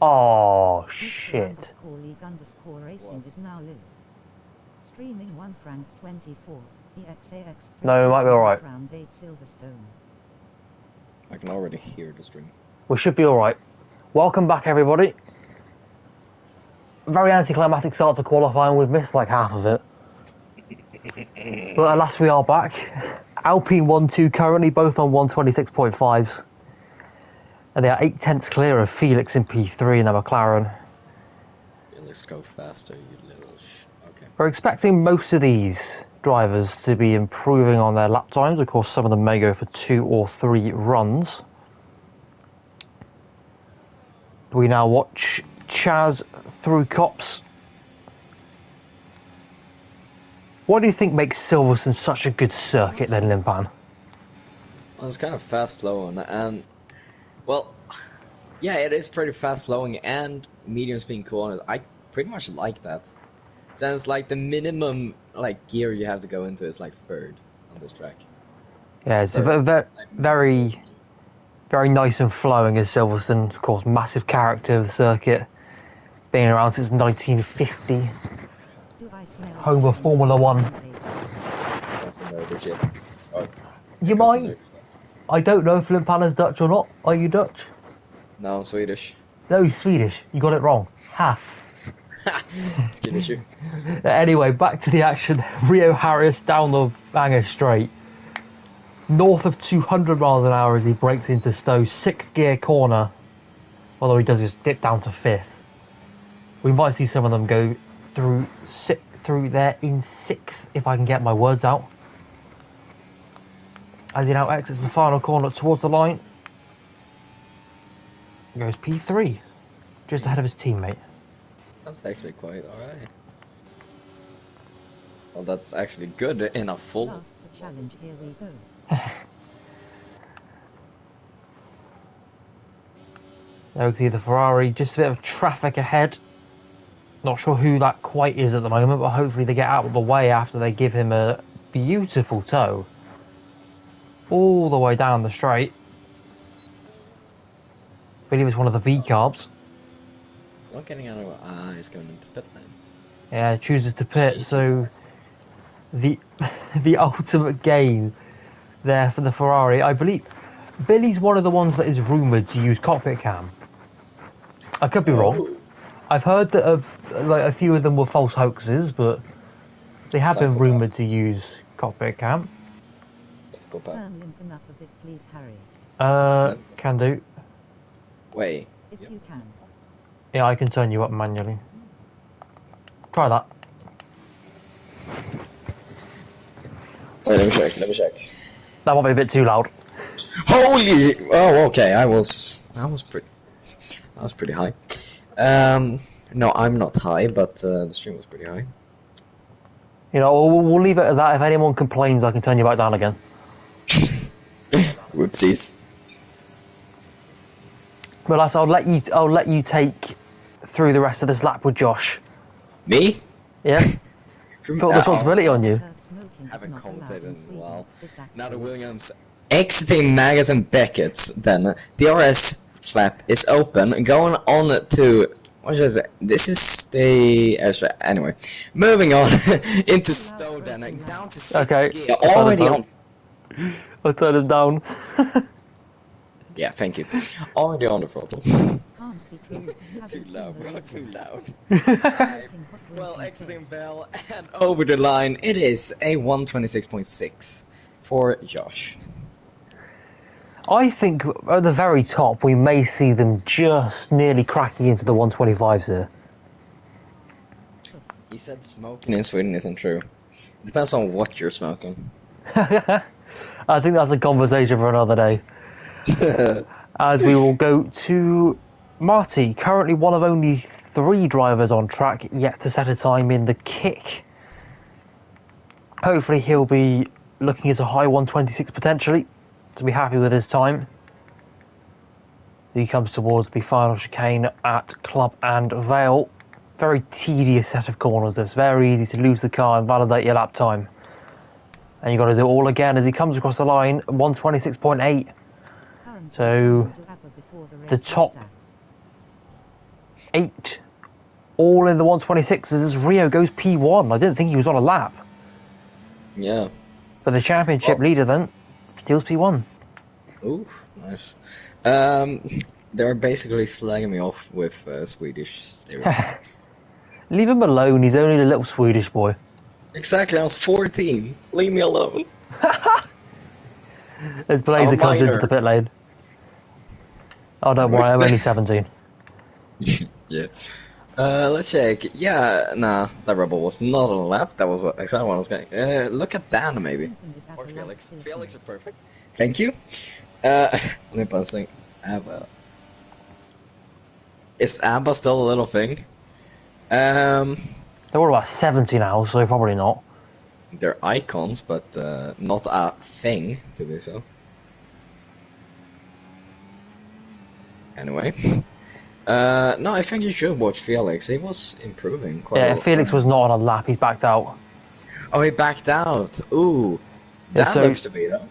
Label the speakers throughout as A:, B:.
A: Oh,
B: EXA
A: shit.
B: _league _racing is now live. Streaming 1 franc 24. EXAX
A: No, it might be alright.
B: Round 8 Silverstone.
C: I can already hear the stream.
A: We should be alright. Welcome back, everybody. Very anticlimactic start to qualifying. We've missed like half of it. But alas, we are back. Alpine 1-2 currently, both on 126.5s. And they are 8/10 clear of Felix in P3 and their McLaren.
C: Yeah, let's go faster, you little Okay.
A: We're expecting most of these drivers to be improving on their lap times. Of course, some of them may go for 2 or 3 runs. We now watch Chaz through Cops. What do you think makes Silverstone such a good circuit then, Limpan?
C: Well, it's kind of fast flowing, and well, yeah, it is pretty fast flowing and medium speed corners. I pretty much like that. Since like the minimum like gear you have to go into is like third on this track.
A: Yeah, it's very, very nice and flowing as Silverstone. Of course, massive character of the circuit, being around since 1950. Home of Formula One.
C: Oh,
A: You might. I don't know if Limpan is Dutch or not. Are you Dutch?
C: No, I'm Swedish.
A: No, he's Swedish. You got it wrong. Ha.
C: Skin issue.
A: Anyway, back to the action. Rio Harris down the banger straight. North of 200 miles an hour as he breaks into Stowe's 6th gear corner. Although he does just dip down to 5th. We might see some of them go through there in 6th, if I can get my words out. As he now exits the final corner towards the line. Goes P3, just ahead of his teammate.
C: That's actually quite alright. Well, that's actually good in a full.
B: Last challenge, here we go.
A: There we see the Ferrari, just a bit of traffic ahead. Not sure who that quite is at the moment, but hopefully they get out of the way after they give him a beautiful tow. All the way down the straight. I believe it's one of the V-carbs.
C: Not getting out of he's going into pit lane.
A: Yeah, chooses to pit, so the ultimate gain there for the Ferrari. I believe Billy's one of the ones that is rumoured to use cockpit cam. I could be wrong. I've heard that like a few of them were false hoaxes, but they have been rumoured to use cockpit cam.
B: Turn Limpan up a bit, please, Harry.
A: Can do.
C: Wait.
B: If you can.
A: Yeah, I can turn you up manually. Try that.
C: Wait, let me check.
A: That might be a bit too loud.
C: Holy! Oh, okay. I was pretty high. No, I'm not high, but the stream was pretty high.
A: You know, we'll leave it at that. If anyone complains, I can turn you back down again.
C: Whoopsies.
A: Well, lads, I'll let you take through the rest of this lap with Josh.
C: Me?
A: Yeah. Put responsibility on you.
C: Haven't commented in a while. Now the Williams exiting Maggotts and Beckett's. Then the RS flap is open, going on to. What is it? This is the anyway. Moving on into Stowe then down to 6th gear. Already on.
A: I'll turn it down.
C: Yeah, thank you. Already on the throttle. Too loud, bro. Too loud. Well, exiting Bell and over the line. It is a 126.6 for Josh.
A: I think at the very top we may see them just nearly cracking into the 125s here.
C: He said smoking in Sweden isn't true. It depends on what you're smoking.
A: I think that's a conversation for another day. As we will go to Marty, currently one of only 3 drivers on track yet to set a time in the kick. Hopefully he'll be looking at a high 126 potentially to be happy with his time. He comes towards the final chicane at Club and Vale. Very tedious set of corners. It's very easy to lose the car and validate your lap time. And you've got to do it all again as he comes across the line, 126.8. So the top 8, all in the 126s as Rio goes P1. I didn't think he was on a lap.
C: Yeah.
A: But the championship leader then steals P1.
C: Ooh, nice. They're basically slagging me off with Swedish stereotypes.
A: Leave him alone, he's only a little Swedish boy.
C: Exactly, I was 14. Leave me alone.
A: As Blazer comes into the pit lane. Oh, don't worry, I'm only 17.
C: Yeah. Let's check. Yeah, nah, that rebel was not on a lap. That was exactly what I was going. Look at Dan, maybe. Or Felix. Felix is perfect. Thank you. Let me pass thing. ABBA. Is ABBA still a little thing?
A: They're all about 70 now, so probably not.
C: They're icons, but not a thing to be so. Anyway. No, I think you should watch Felix. He was improving quite a lot.
A: Felix was not on a lap, he's backed out.
C: Oh, he backed out. Ooh. That looks to be, though.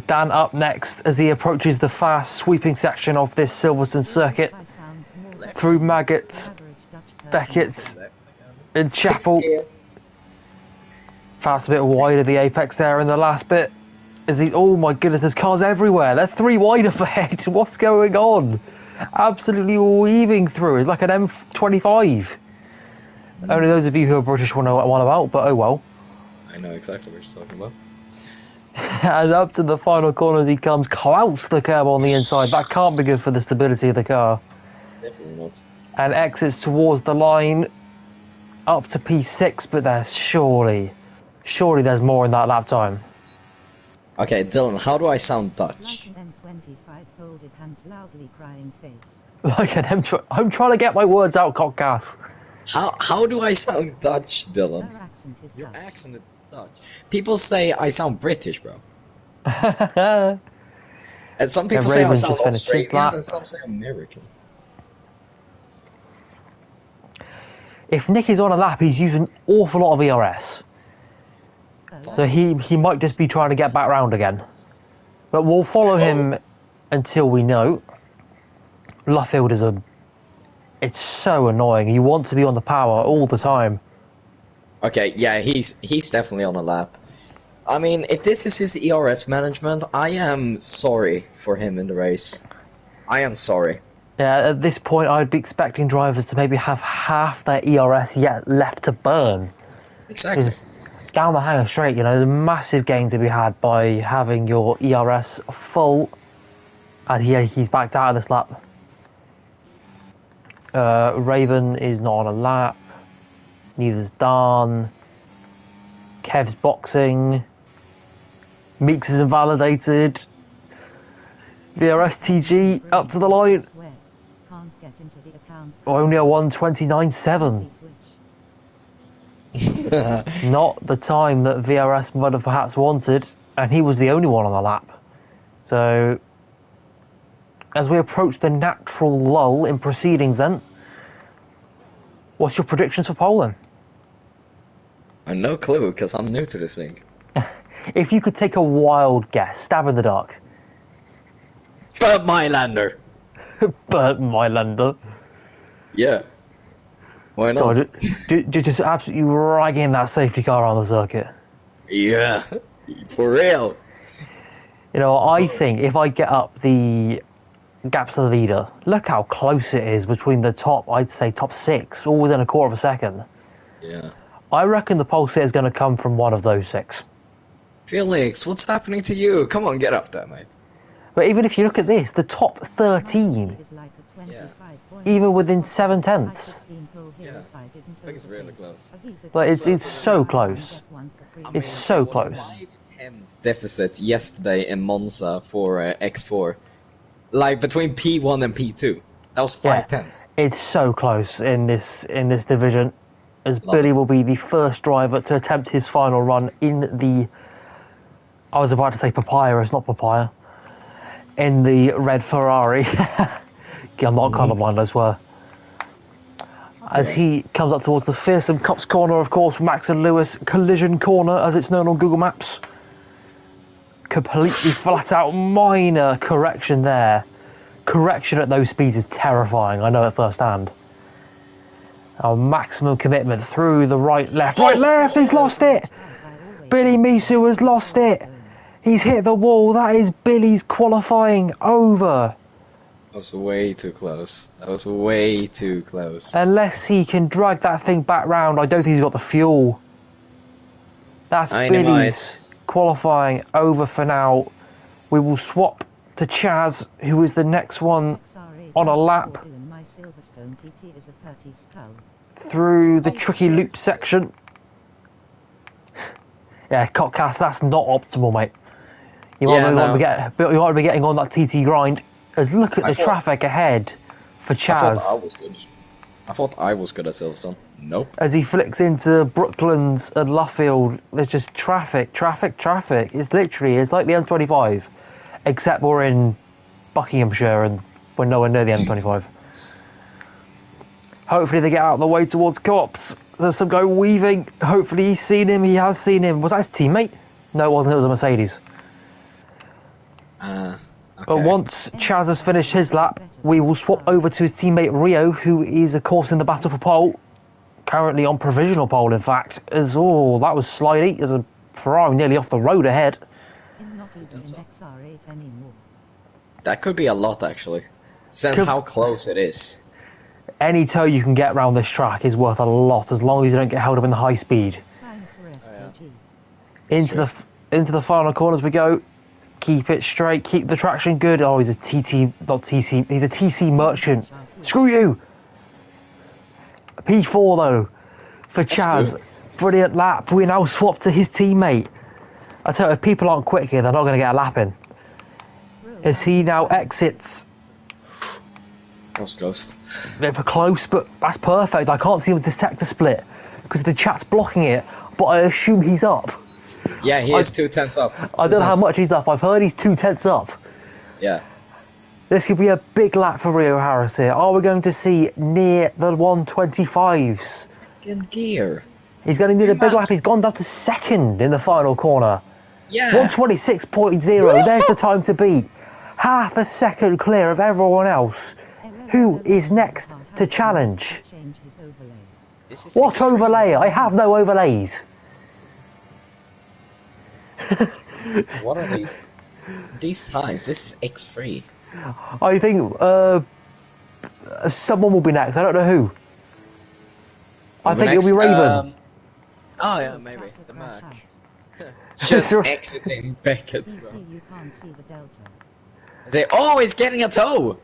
A: Dan up next as he approaches the fast sweeping section of this Silverstone circuit through Maggots, Beckett's, and Chapel. Fast a bit wide of the apex there in the last bit. As he, oh my goodness, there's cars everywhere. They're 3 wide up ahead. What's going on? Absolutely weaving through. It's like an M25. Only those of you who are British will know what I'm on about, but oh well.
C: I know exactly what you're talking about.
A: And up to the final corner as he comes, clouts the curb on the inside. That can't be good for the stability of the car.
C: Definitely not.
A: And exits towards the line, up to P6, but there's surely there's more in that lap time.
C: Okay, Dylan, how do I sound Dutch?
B: Like an M25 folded hands, loudly crying face.
A: Like an M25. I'm trying to get my words out, cockcast.
C: How do I sound Dutch, Dylan?
B: Her accent is
C: Your
B: Dutch.
C: accent is Dutch. People say I sound British, bro. And some people say I
A: Raven's
C: sound
A: just finished his
C: Australian,
A: lap.
C: and some say American.
A: If Nick is on a lap, he's using an awful lot of ERS. So he might just be trying to get back round again. But we'll follow him until we know. Luffield is it's so annoying. You want to be on the power all the time.
C: Okay, yeah, he's definitely on a lap. I mean, if this is his ERS management, I am sorry for him in the race. I am sorry.
A: Yeah, at this point, I'd be expecting drivers to maybe have half their ERS yet left to burn.
C: Exactly.
A: Down the Hanger Straight, you know, there's a massive gain to be had by having your ERS full. And he's backed out of this lap. Raven is not on a lap. Neither's Dan. Kev's boxing. Meeks is invalidated. VRSTG up to the line.
B: Can't get into the account.
A: Only a 1:29.7. Not the time that VRS might have perhaps wanted, and he was the only one on the lap. So, as we approach the natural lull in proceedings then, what's your predictions for Poland?
C: I have no clue, because I'm new to this thing.
A: If you could take a wild guess, stab in the dark.
C: Bert Mylander!
A: Bert Mylander.
C: Yeah. Why not?
A: God, just absolutely ragging that safety car on the circuit.
C: Yeah. For real.
A: You know, I think if I get up the gaps to the leader, look how close it is between the top, I'd say top 6, all within a quarter of a second.
C: Yeah.
A: I reckon the pole sit is going to come from one of those 6.
C: Felix, what's happening to you? Come on, get up there, mate.
A: But even if you look at this, the top 13, even within 7 tenths.
C: Yeah, I think it's really close.
A: But it's so close. It's so close.
C: 5 tenths deficit yesterday in Monza for X4. Like, between P1 and P2. That was 5 tenths.
A: It's so close in this division, as Billy will be the first driver to attempt his final run in the, I was about to say papyrus, not papaya, in the red Ferrari. I'm not colorblind, I swear. As he comes up towards the fearsome Cups corner, of course, Max and Lewis collision corner, as it's known on Google Maps. Completely flat out minor correction there. Correction at those speeds is terrifying, I know at first hand. maximum commitment through the right, left, right, left. He's lost it. Billy Misu has lost it. He's hit the wall. That is Billy's qualifying over.
C: That was way too close. That was way too close.
A: Unless he can drag that thing back round, I don't think he's got the fuel. That's Billy's qualifying over for now. We will swap to Chaz, who is the next one on a lap through the tricky loop section. Yeah, Cockcast, that's not optimal, mate. You want to be getting on that TT grind. As look at the traffic ahead for Chaz.
C: I thought I was good. I thought I was good at Silverstone. Nope.
A: As he flicks into Brooklands and Luffield, there's just traffic. It's like the M25, except we're in Buckinghamshire and we're nowhere near the M25. Hopefully they get out of the way towards Co-ops. There's some guy weaving. Hopefully he's seen him. He has seen him. Was that his teammate? No, it wasn't. It was a Mercedes.
C: Okay.
A: But once Chaz has finished his lap, we will swap over to his teammate Rio, who is, of course, in the battle for pole. Currently on provisional pole, in fact. That was slidey. There's a Ferrari nearly off the road ahead.
C: That could be a lot, actually. Since how close it is.
A: Any toe you can get around this track is worth a lot, as long as you don't get held up in the high speed. Into the final corners we go. Keep it straight, keep the traction good. Oh, he's a TC merchant. Screw you! P4 though, for Chaz. Brilliant lap. We now swap to his teammate. I tell you, if people aren't quick here, they're not going to get a lap in. As he now exits.
C: That was close.
A: Bit of a close, but that's perfect. I can't see him with the sector split because the chat's blocking it, but I assume he's up.
C: Yeah, he is 2/10 up.
A: I don't know how much he's up. I've heard he's 2/10 up.
C: Yeah.
A: This could be a big lap for Rio Harris here. Are we going to see near the 125s?
C: Second gear.
A: He's going to need a big lap. He's gone down to second in the final corner.
C: Yeah.
A: 126.0. There's the time to beat. Half a second clear of everyone else. Who is next to challenge? What overlay? I have no overlays.
C: What are these? These times? This is X3.
A: I think someone will be next. I don't know who. I think it'll be Raven.
C: Oh yeah, maybe the Mac. Just exiting Beckett. He's getting a toe.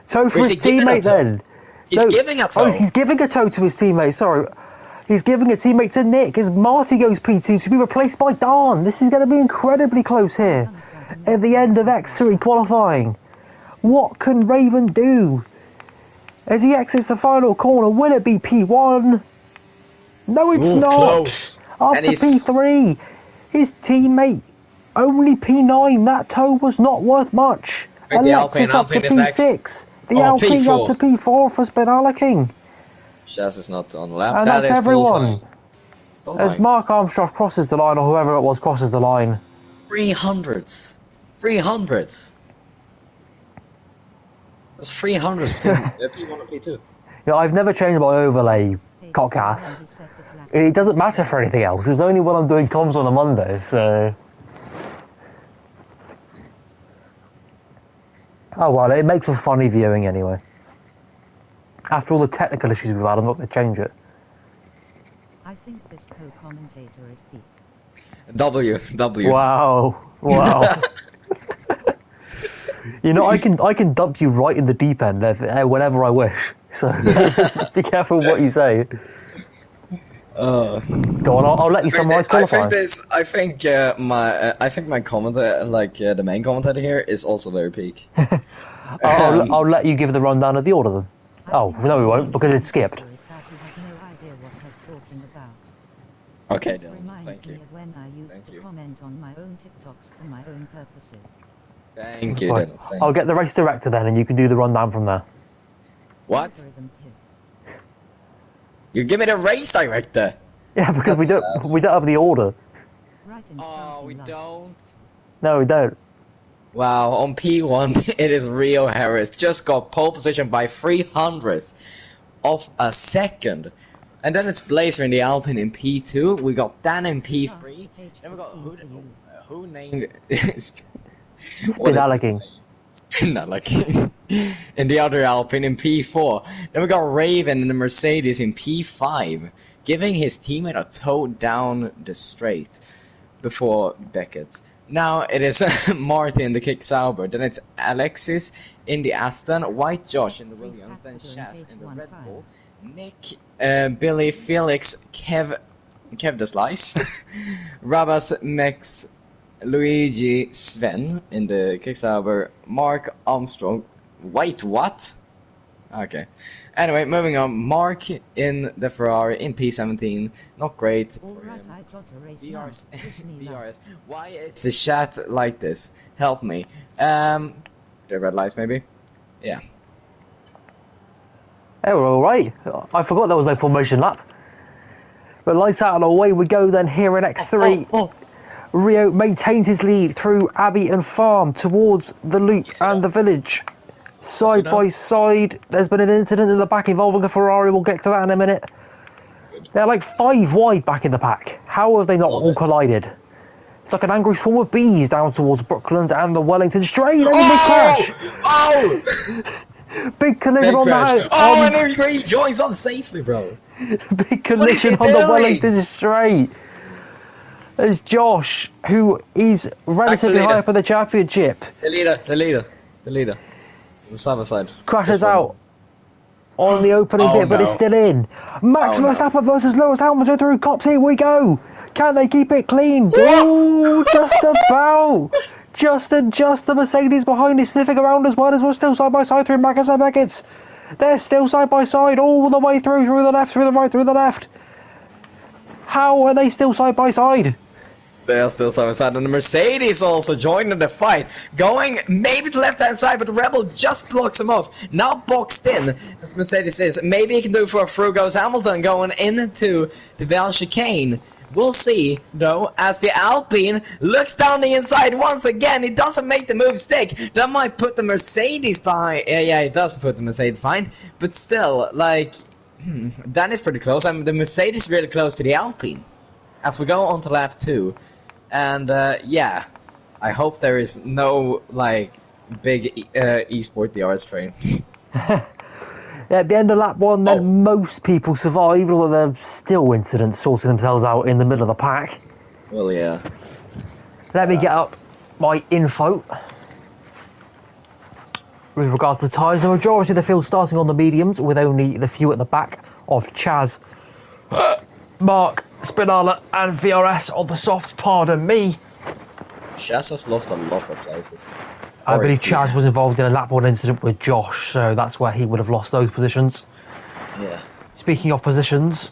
A: Toe for his teammate then.
C: He's giving a toe.
A: Oh, he's giving a toe to his teammate. Sorry. He's giving a teammate to Nick as Marty goes P2 to be replaced by Dan. This is going to be incredibly close here at the end of X3 qualifying. What can Raven do as he exits the final corner? Will it be P1? No, it's not.
C: Close.
A: After P3, his teammate only P9. That toe was not worth much. Alexis up to P6. The Alpine up to P4 for Spinala King.
C: Chaz is not on lap.
A: And that's everyone. As Mark Armstrong crosses the line, or whoever it was crosses the line.
C: 300s. 300s. That's 300s between P1 and P2.
A: Yeah, I've never changed my overlay, Cockass. It doesn't matter for anything else. It's only when I'm doing comms on a Monday, so... Oh well, it makes for funny viewing anyway. After all the technical issues we've had, I'm not going to change it.
B: I think this co-commentator is peak.
C: W.
A: Wow. You know, I can dump you right in the deep end whenever I wish. So be careful what you say. Go on, I'll let you summarize qualifying.
C: I think my commentator, the main commentator here, is also very peak.
A: I'll let you give the rundown of the order then. Oh, no we won't, because it's skipped.
C: Okay, then. Thank you.
B: When I used to comment on my own TikToks for my own purposes.
C: Thank you,
A: right.
C: Dylan.
A: I'll get the race director then, and you can do the rundown from there.
C: What? You give me the race director?
A: Yeah, because we don't have the order.
C: Oh, we don't?
A: No, we don't.
C: Wow, on P1, it is Rio Harris. Just got pole position by 300s. of a second. And then it's Blazer in the Alpine in P2. We got Dan in P3. Then we got who named
A: Spinella King.
C: Spinella King in the other Alpine in P4. Then we got Raven in the Mercedes in P5, giving his teammate a tow down the straight before Beckett. Now it is Martin in the Kick Sauber, then it's Alexis in the Aston, White Josh in the Williams, then Chaz in the Red Bull, Nick, Billy, Felix, Kev the Slice, Rabas, Max, Luigi, Sven in the Kick Sauber, Mark Armstrong, wait, what? Okay. Anyway, moving on. Mark in the Ferrari in P17. Not great for him. DRS. Why is the chat like this? Help me. The red lights, maybe? Yeah.
A: They were alright. I forgot there was no formation lap. But lights out and away we go then here in X3. Rio maintains his lead through Abbey and Farm towards the loop and the village. Side by side, there's been an incident in the back involving a Ferrari. We'll get to that in a minute. They're like 5 wide back in the pack. How have they not all collided? It's like an angry swarm of bees down towards Brooklands and the Wellington Straight. And big crash!
C: Oh!
A: Big collision on the
C: and he joins on safely, bro.
A: Big collision on the Wellington Straight. There's Josh, who is relatively high up in the championship.
C: The leader. Side side.
A: Crashes out on the opening bit, but it's still in. Max Verstappen versus Lewis Hamilton through Cops. Here we go. Can they keep it clean? Ooh, just about. Just the Mercedes behind is sniffing around as well as we're still side by side through Magnus and Beckett. They're still side by side all the way through the left, through the right, through the left. How are they still side by side?
C: They are still side by side, and the Mercedes also joining the fight, going maybe to the left-hand side, but the Rebel just blocks him off. Now boxed in, as Mercedes is. Maybe he can do it for a through goes Hamilton going into the Val chicane. We'll see, though, as the Alpine looks down the inside once again. He doesn't make the move stick. That might put the Mercedes behind. Yeah, it does put the Mercedes behind, but still, like, that is pretty close. I mean, the Mercedes is really close to the Alpine as we go on to lap 2. And yeah, I hope there is no like big esport DRS train.
A: At the end of lap 1, then most people survived, although there's still incidents sorting themselves out in the middle of the pack.
C: Well, yeah.
A: Let me get up my info. With regards to the tyres, the majority of the field starting on the mediums, with only the few at the back of Chaz, Mark, Spinala and VRS on the softs, pardon me.
C: Chaz has lost a lot of places.
A: I believe Chaz was involved in a lap 1 incident with Josh, so that's where he would have lost those positions.
C: Yeah.
A: Speaking of positions,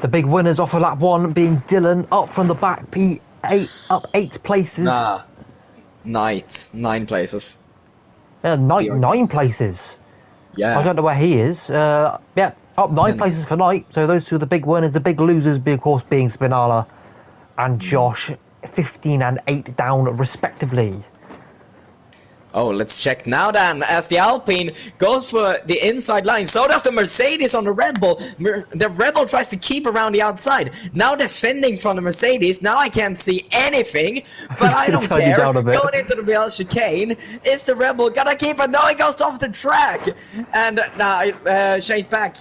A: the big winners off of lap 1 being Dylan up from the back, P8 up 8 places.
C: Nah. 9 places.
A: Yeah, 9 places.
C: Yeah.
A: I don't know where he is. Yeah. Up 9 places for Knight, so those two are the big winners. The big losers, of course, being Spinala and Josh, 15 and 8 down, respectively.
C: Oh, let's check now then, as the Alpine goes for the inside line. So does the Mercedes on the Red Bull. The Red Bull tries to keep around the outside. Now defending from the Mercedes. Now I can't see anything, but I don't care. Going into the Bell chicane. Is the Red Bull gonna keep it? No, he goes off the track. And now, shake back.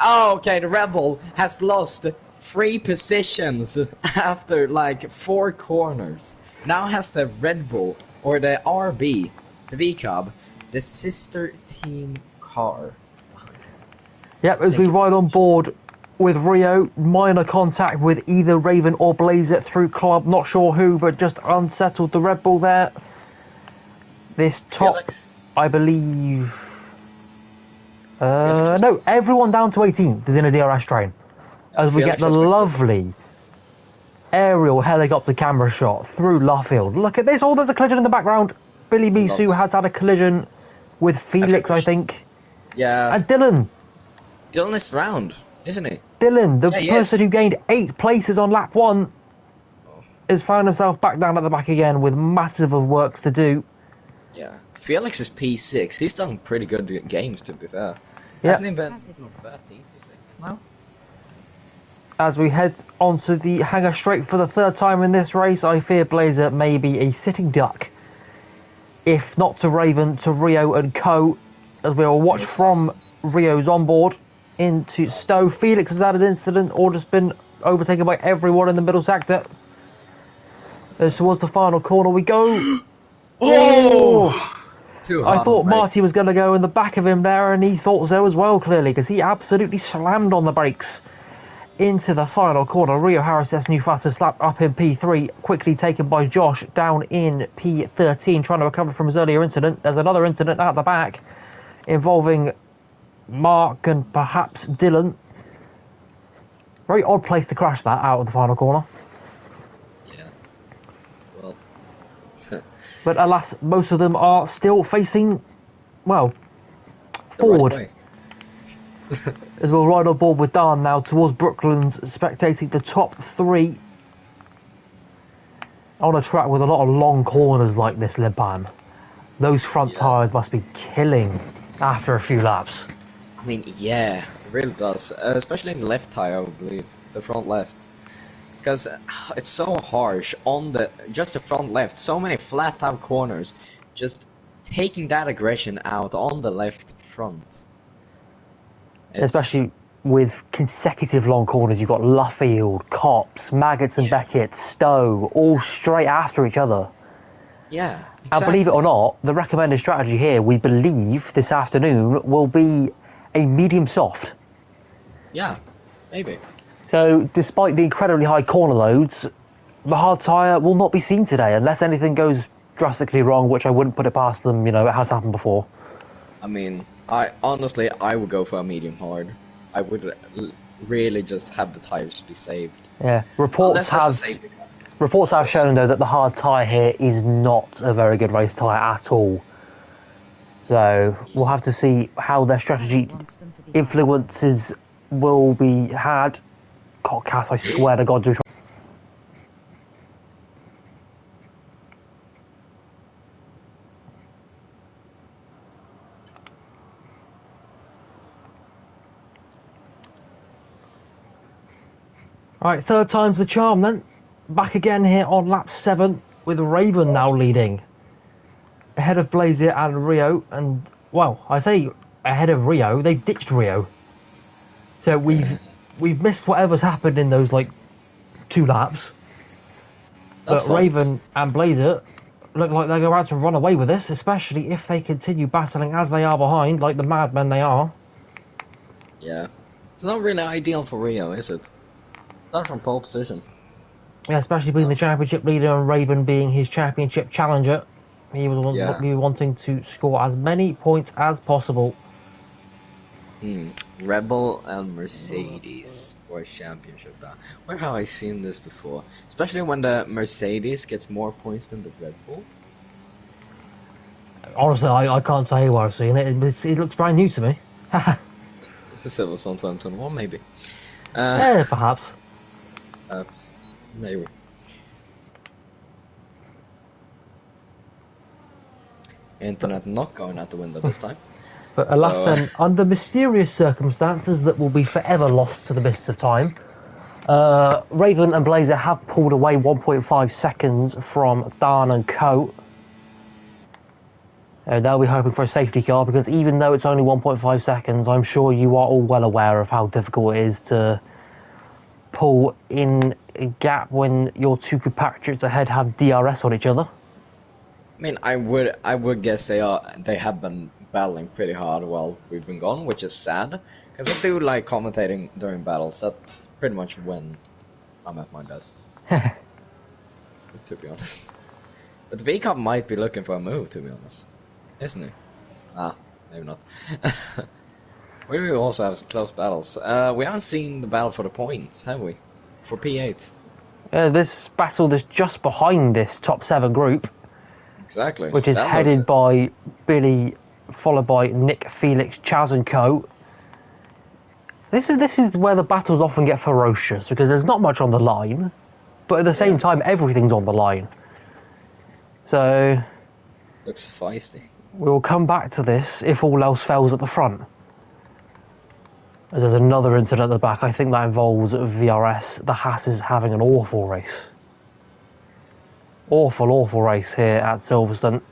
C: Oh, okay, the Red Bull has lost 3 positions after like 4 corners. Now has the Red Bull, or the RB, the V-Cub, the sister team car.
A: Yep, as we ride on board with Rio, minor contact with either Raven or Blazer through club, not sure who, but just unsettled the Red Bull there. This top, Felix. I believe... no, everyone down to 18 is in a DRS train. As we get the lovely aerial helicopter camera shot through Luffield. Look at this, there's a collision in the background. Billy Misu has had a collision with Felix, I think.
C: Yeah.
A: And Dylan.
C: Dylan is round, isn't he?
A: Dylan, the person who gained 8 places on lap 1, has found himself back down at the back again with massive works to do.
C: Yeah. Felix is P6. He's done pretty good games, to be fair. Hasn't it been 13th to 6th now?
A: As we head onto the hangar straight for the third time in this race, I fear Blazer may be a sitting duck. If not to Raven, to Rio and Co. As we will watch from Rio's onboard into Stowe. Felix has had an incident or just been overtaken by everyone in the middle sector. As towards the final corner we go.
C: Oh!
A: I thought Marty was going to go in the back of him there, and he thought so as well, clearly, because he absolutely slammed on the brakes into the final corner. Rio Harris' new fastest lap up in P3, quickly taken by Josh down in P13, trying to recover from his earlier incident. There's another incident at the back involving Mark and perhaps Dylan. Very odd place to crash that out of the final corner.
C: Yeah. Well.
A: But alas, most of them are still facing, well, forward.
C: Right
A: As we'll ride on board with Dan now towards Brooklands, spectating the top three on a track with a lot of long corners like this, Lipan. Those front tyres must be killing after a few laps.
C: I mean, yeah, it really does. Especially in the left tyre, I would believe. The front left. Because it's so harsh on just the front left. So many flat out corners. Just taking that aggression out on the left front.
A: Especially with consecutive long corners, you've got Luffield, Copse, Maggots and Beckett, Stowe, all straight after each other.
C: Yeah, exactly.
A: And believe it or not, the recommended strategy here, we believe, this afternoon, will be a medium soft.
C: Yeah, maybe.
A: So, despite the incredibly high corner loads, the hard tyre will not be seen today, unless anything goes drastically wrong, which I wouldn't put it past them, you know, it has happened before.
C: I mean, I would go for a medium hard. I would really just have the tires be saved.
A: Yeah, reports have shown though that the hard tyre here is not a very good race tyre at all. So we'll have to see how their strategy influences will be had. God, Cass, I swear to God, do. Right, third time's the charm then. Back again here on lap 7 with Raven now leading. Ahead of Blazer and Rio, and, well, I say ahead of Rio, they've ditched Rio. So we've missed whatever's happened in those, like, 2 laps. But Raven and Blazer look like they're about to run away with this, especially if they continue battling as they are behind, like the madmen they are.
C: Yeah. It's not really ideal for Rio, is it? Not from pole position.
A: Yeah, especially being the championship leader and Raven being his championship challenger. He was wanting to score as many points as possible.
C: Rebel and Mercedes for a championship. Where have I seen this before? Especially when the Mercedes gets more points than the Red Bull.
A: Honestly, I can't tell you where I've seen it. It looks brand new to me.
C: It's a Silverstone 2021, maybe.
A: Yeah, perhaps.
C: Perhaps. Maybe. Internet not going out the window this time.
A: But alas then, under mysterious circumstances that will be forever lost to the mists of time, Raven and Blazer have pulled away 1.5 seconds from Dan and Co. They'll be hoping for a safety car, because even though it's only 1.5 seconds, I'm sure you are all well aware of how difficult it is to pull in a gap when your two compatriots ahead have DRS on each other.
C: I mean, I would guess they have been battling pretty hard while we've been gone, which is sad, because I do like commentating during battles. That's pretty much when I'm at my best, to be honest. But the V-Cup might be looking for a move, to be honest, isn't he? Maybe not. We also have some close battles. We haven't seen the battle for the points, have we? For P8.
A: This battle is just behind this top 7 group.
C: Exactly.
A: Which is headed by Billy, followed by Nick, Felix, Chaz and Co. This is where the battles often get ferocious, because there's not much on the line, but at the same time everything's on the line. So
C: looks feisty.
A: We'll come back to this if all else fails at the front. There's another incident at the back. I think that involves VRS. The Haas is having an awful race. Awful race here at Silverstone.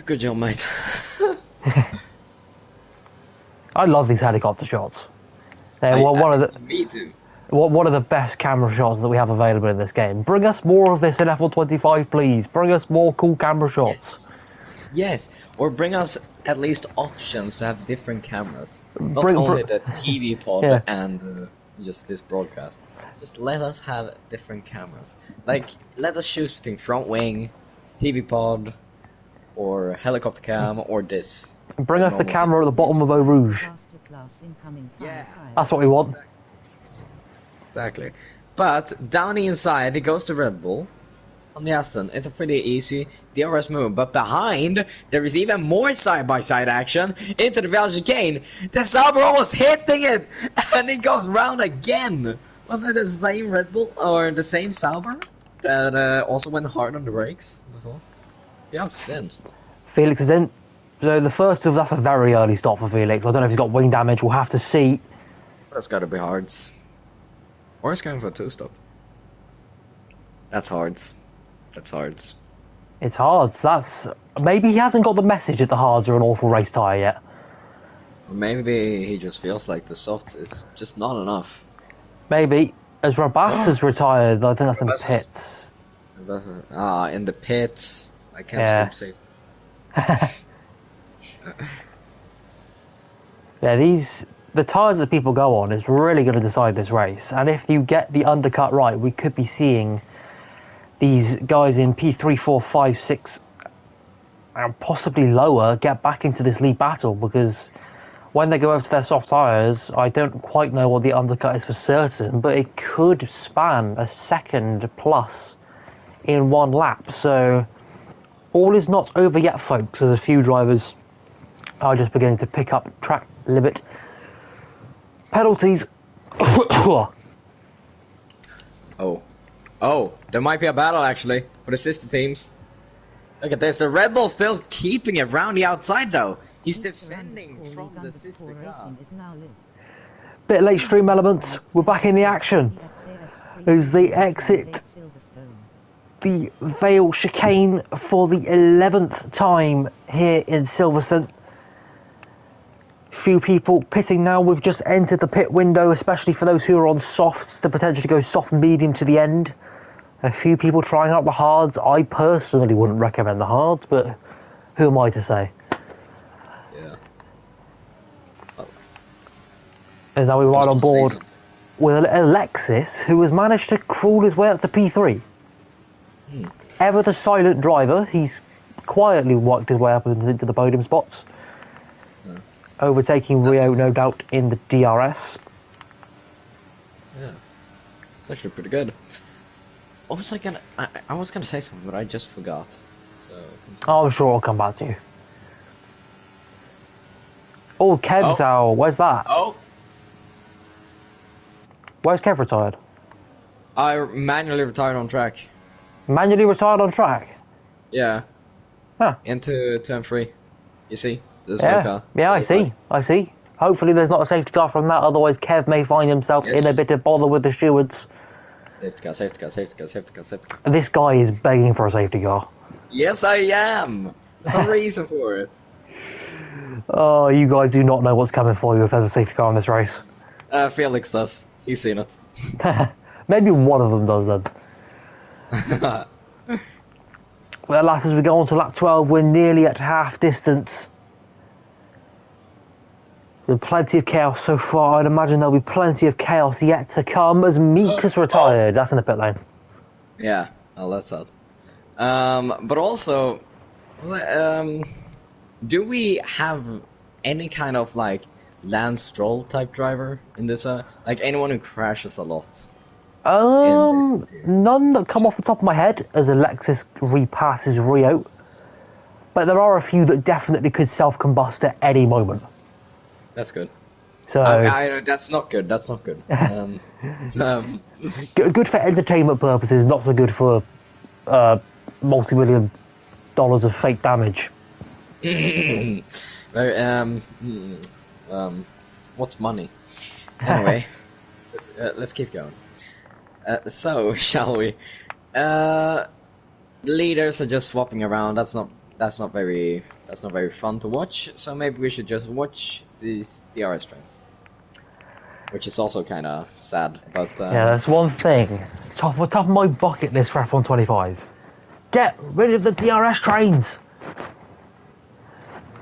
C: Good job, mate.
A: I love these helicopter shots. One of the
C: me too.
A: One of the best camera shots that we have available in this game. Bring us more of this in F125, please. Bring us more cool camera shots.
C: Yes. Or bring us at least options to have different cameras. Not only the TV pod and just this broadcast. Just let us have different cameras. Like, let us choose between front wing, TV pod, or helicopter cam, or this.
A: Bring us the camera at the bottom of Eau Rouge.
C: Yeah.
A: That's what we want.
C: Exactly. But down inside, it goes to Red Bull. On the Aston, it's a pretty easy DRS move. But behind, there is even more side-by-side action into the Valley chicane. The Sauber almost hitting it, and it goes round again. Wasn't it the same Red Bull or the same Sauber that also went hard on the brakes before? Yeah, it's sense.
A: Felix is in. So the first of that's a very early stop for Felix. I don't know if he's got wing damage. We'll have to see.
C: That's got to be hards. Or he's going for a two-stop. That's hards. That's hards.
A: It's hards. That's maybe he hasn't got the message that the hards are an awful race tyre yet.
C: Or maybe he just feels like the softs is just not enough.
A: Maybe. As Rabas has retired, I think that's in the pits.
C: In the pits. I can't skip safety.
A: The tyres that people go on is really going to decide this race. And if you get the undercut right, we could be seeing these guys in P3, 4, 5, 6, and possibly lower get back into this lead battle, because when they go over to their soft tyres, I don't quite know what the undercut is for certain, but it could span a second plus in one lap. So all is not over yet, folks, as a few drivers are just beginning to pick up track limit penalties.
C: Oh, there might be a battle actually for the sister teams. Look at this, the Red Bull still keeping it round the outside though. He's defending from the sister car.
A: Bit late stream elements, we're back in the action. As they exit the Vale chicane for the 11th time here in Silverstone. Few people pitting now. We've just entered the pit window, especially for those who are on softs to potentially go soft medium to the end. A few people trying out the hards. I personally wouldn't recommend the hards, but who am I to say?
C: Yeah. Oh.
A: And now we ride on board with Alexis, who has managed to crawl his way up to P3. Ever the silent driver, he's quietly worked his way up into the podium spots. Overtaking Rio, no doubt, in the DRS.
C: Yeah, it's actually pretty good. What was I gonna? I was gonna say something, but I just forgot. So.
A: I'm sure I'll come back to you. Oh, Kev's out. Where's that?
C: Oh.
A: Where's Kev retired?
C: I manually retired on track.
A: Manually retired on track?
C: Yeah.
A: Huh.
C: Into turn 3. You see? There's
A: yeah,
C: no car.
A: Yeah, I see. Hopefully there's not a safety car from that, otherwise Kev may find himself in a bit of bother with the stewards.
C: Safety car.
A: This guy is begging for a safety car.
C: Yes, I am. There's a reason for it.
A: Oh, you guys do not know what's coming for you if there's a safety car in this race.
C: Felix does. He's seen it.
A: Maybe one of them does then. Well, lads, as we go on to lap 12, we're nearly at half distance. There's plenty of chaos so far. I'd imagine there'll be plenty of chaos yet to come as Meek has retired. That's in the pit lane.
C: Yeah, well, that's that. But also, do we have any kind of like Lance Stroll type driver in this? Like anyone who crashes a lot?
A: None that come off the top of my head as Alexis repasses Rio, but there are a few that definitely could self-combust at any moment.
C: That's good.
A: So
C: that's not good. That's not good.
A: Good for entertainment purposes, not so good for multi-million dollars of fake damage.
C: What's money? Anyway, let's keep going. So, shall we? Leaders are just swapping around. That's not very fun to watch. So maybe we should just watch these DRS trains, which is also kind of sad. But
A: yeah, that's one thing. Top of my bucket list for F1 25. Get rid of the DRS trains.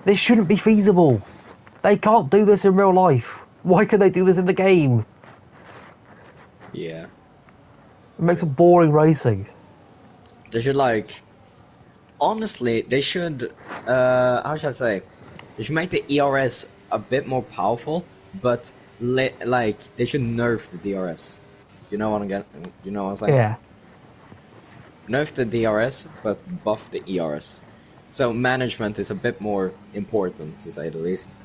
A: This shouldn't be feasible. They can't do this in real life. Why can they do this in the game?
C: Yeah.
A: It makes it boring racing.
C: They should honestly, they should, how should I say? They should make the ERS a bit more powerful, but they should nerf the DRS. You know what I'm saying?
A: Yeah.
C: Nerf the DRS, but buff the ERS. So management is a bit more important, to say the least.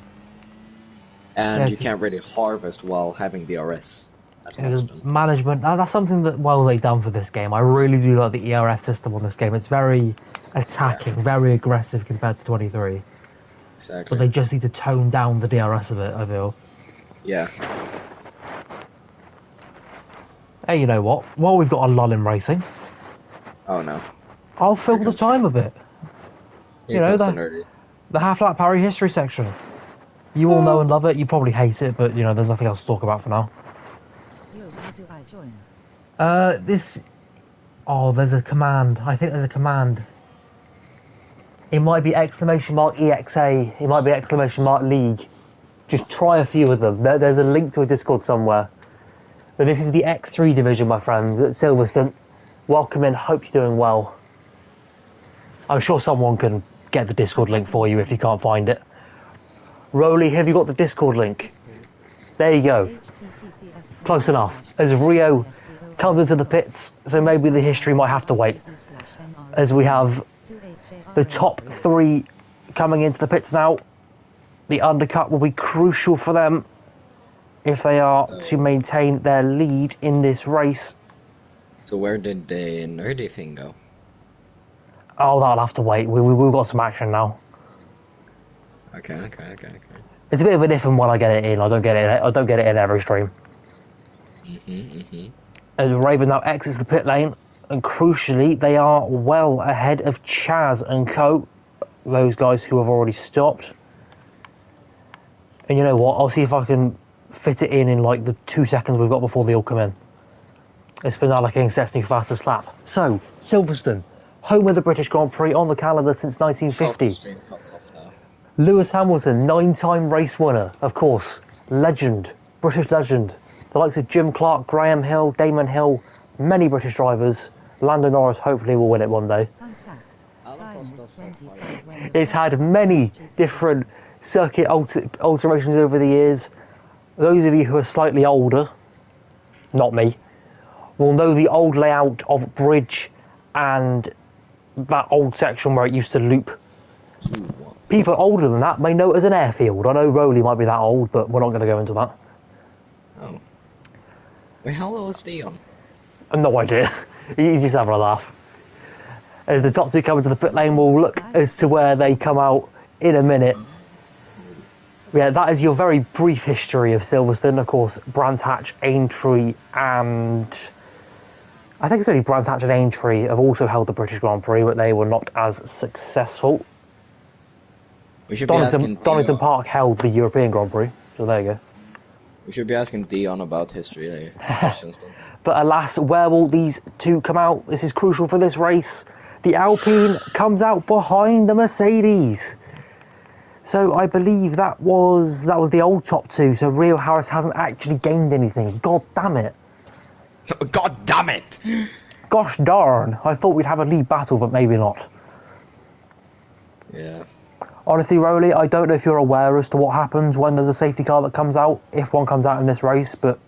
C: And you can't really harvest while having DRS. As much
A: management, that's something that they've done for this game. I really do like the ERS system on this game. It's very attacking, very aggressive compared to 23.
C: Exactly.
A: But they just need to tone down the DRS a bit, I feel.
C: Yeah.
A: Hey, you know what? While we've got a lull in racing...
C: Oh no.
A: I'll fill the time a bit. You know, the half-lap Parry history section. You all know and love it. You probably hate it, but, there's nothing else to talk about for now.
B: How do I join?
A: There's a command. I think there's a command. It might be !EXA. It might be !League. Just try a few of them. There's a link to a Discord somewhere. But this is the X3 division, my friends, at Silverstone. Welcome in. Hope you're doing well. I'm sure someone can get the Discord link for you if you can't find it. Rolly, have you got the Discord link? There you go. Close enough. As Rio comes into the pits, so maybe the history might have to wait. As we have the top 3 coming into the pits now. The undercut will be crucial for them if they are to maintain their lead in this race.
C: So where did the nerdy thing go?
A: Oh, that'll have to wait. We've got some action now.
C: Okay.
A: It's a bit of an if and when I get it in. I don't get it in every stream. As Raven now exits the pit lane, and crucially, they are well ahead of Chaz and co. Those guys who have already stopped. And you know what? I'll see if I can fit it in the 2 seconds we've got before they all come in. It's Finale King sets new fastest lap. So, Silverstone, home of the British Grand Prix on the calendar since 1950. Lewis Hamilton, 9-time race winner, of course. Legend, British legend. The likes of Jim Clark, Graham Hill, Damon Hill, many British drivers. Lando Norris hopefully will win it one day. It's had many different circuit alterations over the years. Those of you who are slightly older, not me, will know the old layout of bridge and that old section where it used to loop. People older than that may know it as an airfield. I know Rowley might be that old, but we're not going to go into that.
C: Oh. Wait, how old is Dion?
A: No idea. He's just having a laugh. As the top 2 come into the pit lane, we'll look as to where they come out in a minute. Yeah, that is your very brief history of Silverstone. Of course, Brands Hatch, Aintree, and... I think it's only Brands Hatch and Aintree have also held the British Grand Prix, but they were not as successful.
C: We should be asking
A: Donington Park held the European Grand Prix, so there you go.
C: We should be asking Dion about history questions then.
A: But alas, where will these 2 come out? This is crucial for this race. The Alpine comes out behind the Mercedes. So I believe that was the old top 2. So Rio Harris hasn't actually gained anything. God damn it.
C: God damn it!
A: Gosh darn. I thought we'd have a lead battle, but maybe not.
C: Yeah.
A: Honestly, Rowley, I don't know if you're aware as to what happens when there's a safety car that comes out, if one comes out in this race, but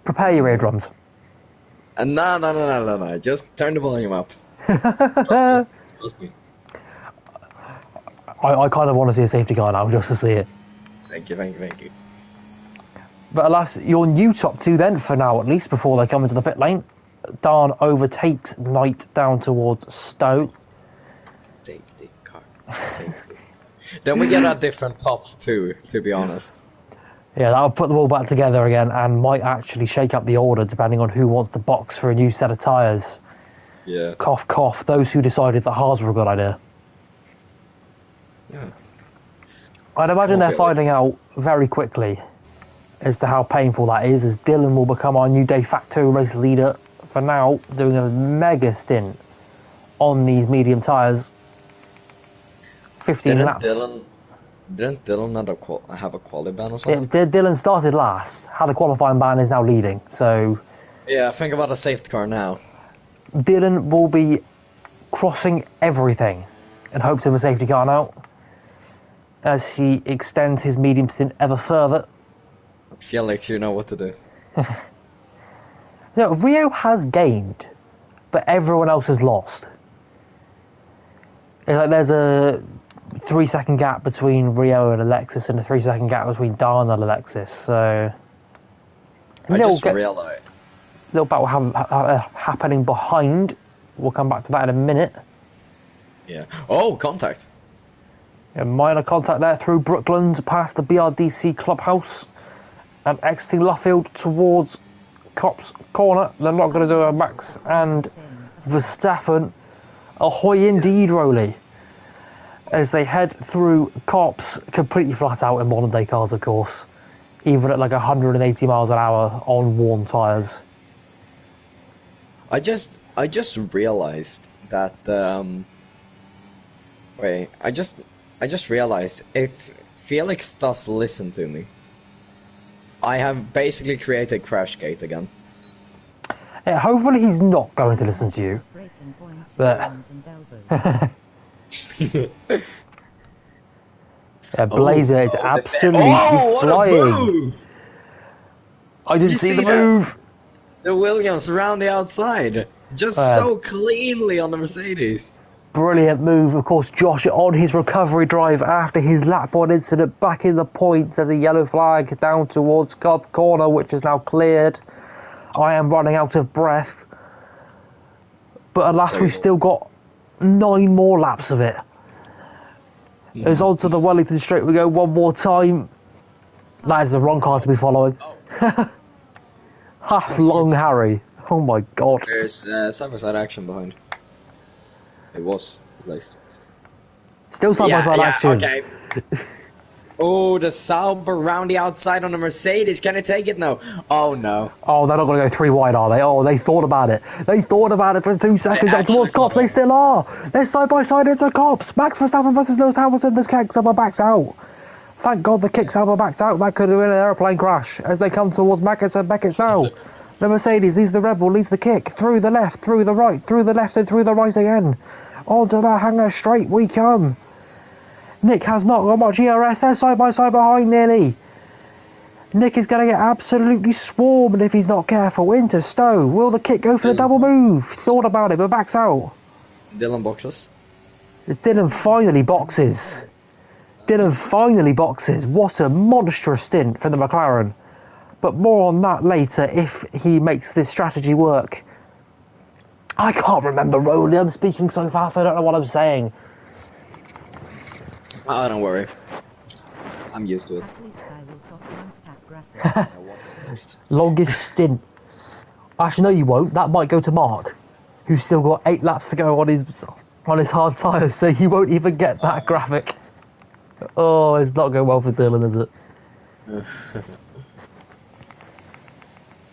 A: prepare your eardrums.
C: No. Just turn the volume up. Trust me.
A: I kind of want to see a safety car now, just to see it.
C: Thank you.
A: But alas, your new top 2 then, for now at least, before they come into the pit lane. Darn overtakes Knight down towards Stowe.
C: Safety car. Safety. Then we get a different top two, to be honest.
A: Yeah, that'll put them all back together again and might actually shake up the order depending on who wants to box for a new set of tyres.
C: Yeah.
A: Cough, cough, those who decided that hards were a good idea.
C: Yeah.
A: I'd imagine they're finding out very quickly as to how painful that is, as Dylan will become our new de facto race leader for now, doing a mega stint on these medium tyres. 15 laps.
C: Didn't Dylan not have a quality ban or something?
A: Dylan started last, had a qualifying ban, is now leading, so...
C: Yeah, think about a safety car now.
A: Dylan will be crossing everything in hopes of a safety car now, as he extends his medium stint ever further.
C: Felix, you know what to do.
A: No, Rio has gained, but everyone else has lost. It's like there's a 3-second gap between Rio and Alexis and a 3-second gap between Dan and Alexis, so...
C: I just realised...
A: Little battle happening behind. We'll come back to that in a minute.
C: Yeah. Oh, contact.
A: A minor contact there through Brooklands, past the BRDC clubhouse, and exiting Luffield towards Copse Corner. They're not going to do a Max and Verstappen. Ahoy indeed, Rowley. As they head through Copse, completely flat out in modern day cars, of course. Even at like 180 miles an hour on worn tyres.
C: I just realized that wait, I just realized if Felix does listen to me, I have basically created Crashgate again.
A: Yeah, hopefully he's not going to listen to you. But yeah, Blazer is absolutely flying. I didn't see the move.
C: The Williams around the outside, just so cleanly on the Mercedes.
A: Brilliant move, of course. Josh on his recovery drive after his lap one incident, back in the point. There's a yellow flag down towards Cobb Corner, which is now cleared. I am running out of breath, but alas, we've still got 9 more laps of it. As on to the Wellington Straight we go one more time. That is the wrong car to be following. Half long Harry. Oh my god.
C: There's side-by-side action behind. It was, at least.
A: Still side-by-side action.
C: Okay. Oh, the Sauber round the outside on the Mercedes. Can it take it? No. Oh, no.
A: Oh, they're not going to go 3 wide, are they? Oh, they thought about it. They thought about it for 2 seconds. Up towards Cops, they still are. They're side-by-side into Cops. Max Verstappen versus Lewis Hamilton. There's kick, Sauber backs out. Thank God the kick, Sauber backs out. That could have been an aeroplane crash as they come towards Beckett and Beckett now. The Mercedes leads the Red Bull, leads the kick. Through the left, through the right, through the left and through the right again. Onto the hangar straight we come. Nick has not got much ERS. They're side by side behind nearly. Nick is going to get absolutely swarmed if he's not careful. Into Stowe. Will the kick go for the double move? Thought about it, but backs out.
C: Dylan boxes.
A: Dylan finally boxes. Dylan finally boxes. What a monstrous stint for the McLaren. But more on that later if he makes this strategy work. I can't remember, Rowley. I'm speaking so fast I don't know what I'm saying.
C: Oh, don't worry. I'm used to it.
B: At least I will talk non-stop graphic.
C: I was at least.
A: Longest stint. Actually, no, you won't. That might go to Mark, who's still got 8 laps to go on his hard tyres, so he won't even get that graphic. Oh, it's not going well for Dylan, is it?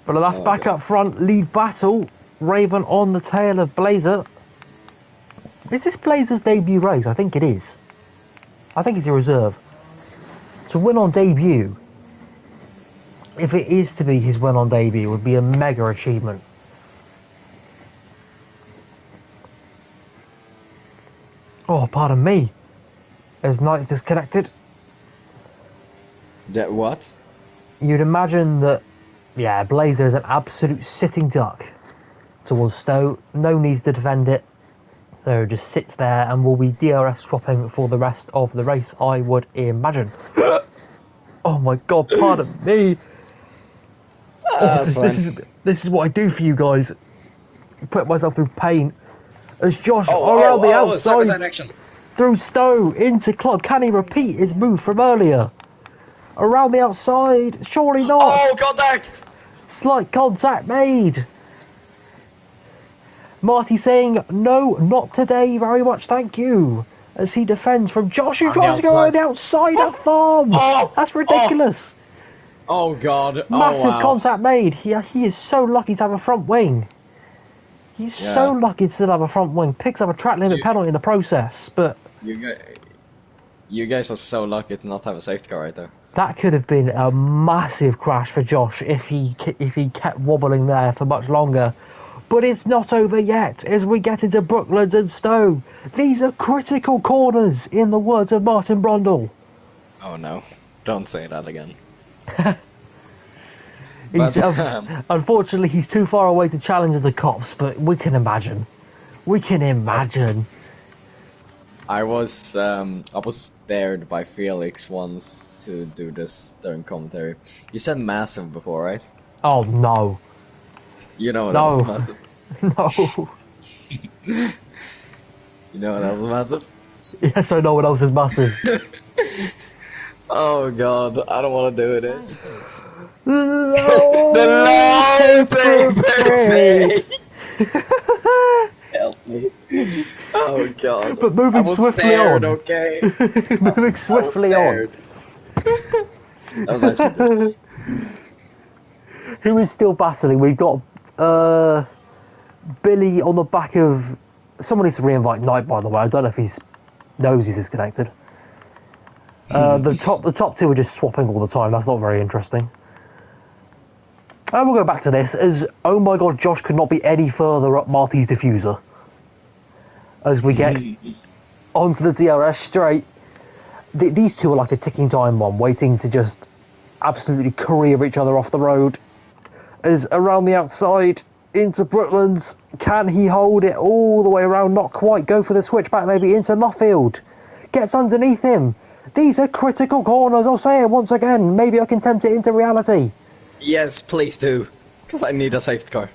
A: But that's back up front. Lead battle. Raven on the tail of Blazer. Is this Blazer's debut race? I think it is. I think it's a reserve. To win on debut, if it is to be his win on debut, would be a mega achievement. Oh, pardon me. As Knight's disconnected.
C: That what?
A: You'd imagine that, yeah, Blazer is an absolute sitting duck towards Stowe. No need to defend it. So just sits there and will be DRS swapping for the rest of the race, I would imagine. Oh my god, pardon me. This is what I do for you guys. Put myself through pain. As Josh around the outside.
C: Action.
A: through Stowe into Club. Can he repeat his move from earlier? Around the outside, surely not.
C: Oh, contact!
A: Slight contact made. Marty saying, no, not today, very much, thank you. As he defends from Josh, who tries to go on the outside at Farm. That's ridiculous.
C: Oh, God.
A: Massive contact made. He is so lucky to have a front wing. He's so lucky to still have a front wing. Picks up a track limit penalty in the process, but...
C: You guys are so lucky to not have a safety car right there.
A: That could have been a massive crash for Josh if he kept wobbling there for much longer. But it's not over yet as we get into Brooklands and Stowe. These are critical corners, in the words of Martin Brundle.
C: Oh no, don't say that again.
A: Unfortunately, he's too far away to challenge the cops, but we can imagine. We can imagine.
C: I was dared by Felix once to do this during commentary. You said massive before, right?
A: Oh no.
C: You know what else is massive?
A: No.
C: You know what else is massive?
A: Yes, I know what else is massive.
C: Oh god, I don't want to do this.
A: The
C: Help me. Oh god.
A: But moving swiftly on.
C: Okay.
A: Moving swiftly on.
C: That was actually good.
A: Who is still battling? We've got Billy on the back of... Someone needs to re-invite Knight, by the way. I don't know if he knows he's disconnected. The top two are just swapping all the time. That's not very interesting. And we'll go back to this as, oh my god, Josh could not be any further up Marty's diffuser. As we get onto the DRS straight. These two are like a ticking time bomb, waiting to just absolutely career each other off the road. As around the outside into Brooklands, can he hold it all the way around? Not quite. Go for the switchback, maybe into Luffield. Gets underneath him. These are critical corners. I'll say it once again. Maybe I can tempt it into reality.
C: Yes, please do. Because I need a safety car.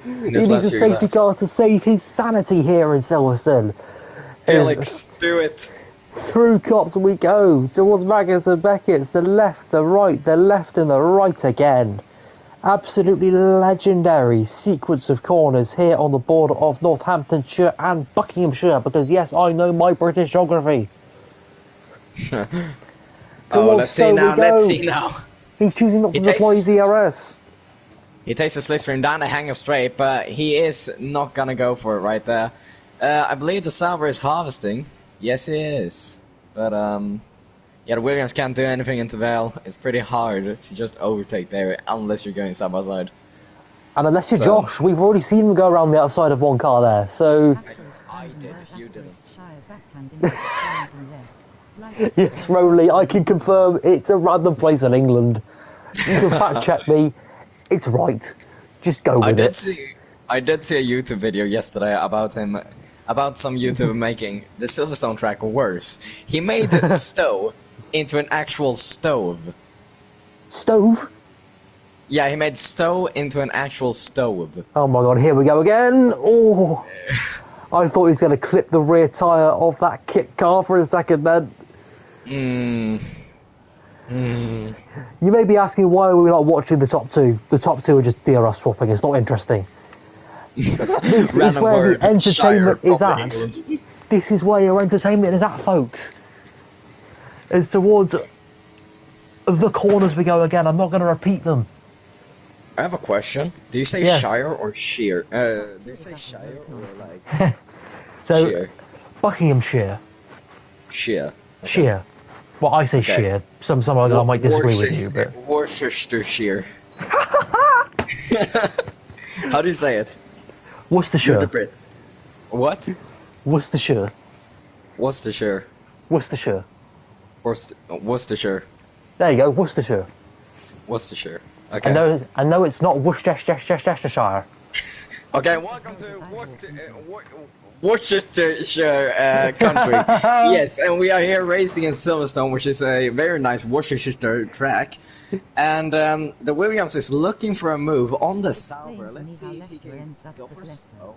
A: He needs a safety car to save his sanity here in Silverstone.
C: Felix, do it.
A: Through cops we go, towards Maggins and Beckett's, the left, the right, the left and the right again. Absolutely legendary sequence of corners here on the border of Northamptonshire and Buckinghamshire, because yes, I know my British geography.
C: Let's see now.
A: He's choosing not to deploy DRS.
C: He takes a slipstream down the hanger straight, but he is not gonna go for it right there. I believe the Sauber is harvesting. Yes, he is. But, yeah, the Williams can't do anything into Vale. It's pretty hard to just overtake there, unless you're going side by side.
A: And unless you're Josh, we've already seen him go around the outside of one car there, so...
C: I did, you didn't.
A: Yes, Rowley, I can confirm it's a random place in England. You can fact check me. It's right. Just go with it.
C: I did see a YouTube video yesterday about him, about some YouTuber making the Silverstone track worse. He made Stowe into an actual stove.
A: Stove?
C: Yeah, he made Stowe into an actual stove.
A: Oh my god, here we go again. Oh, I thought he was going to clip the rear tyre of that kit car for a second then. You may be asking why are we not watching the top two. The top two are just DRS swapping. It's not interesting. This is where the entertainment is at. This is where your entertainment is at, folks. It's towards the corners we go again. I'm not going to repeat them.
C: I have a question. Do you say Shire or Sheer? Do you say Shire or like...
A: So,
C: Sheer.
A: Buckinghamshire.
C: Sheer. Okay.
A: Sheer. Well, I say Sheer. Some other guy might disagree with you, but...
C: Worcestershire. How do you say it?
A: Worcestershire.
C: You're the Brit. What?
A: Worcestershire.
C: Worcestershire.
A: Worcestershire.
C: Worcestershire.
A: There you go, Worcestershire.
C: Worcestershire. Okay.
A: I know it's not Worcestershire.
C: Okay, welcome to Worcestershire country. Yes, and we are here racing in Silverstone, which is a very nice Worcestershire track. And the Williams is looking for a move on the Sauber. Let's see if he can go for Stowe.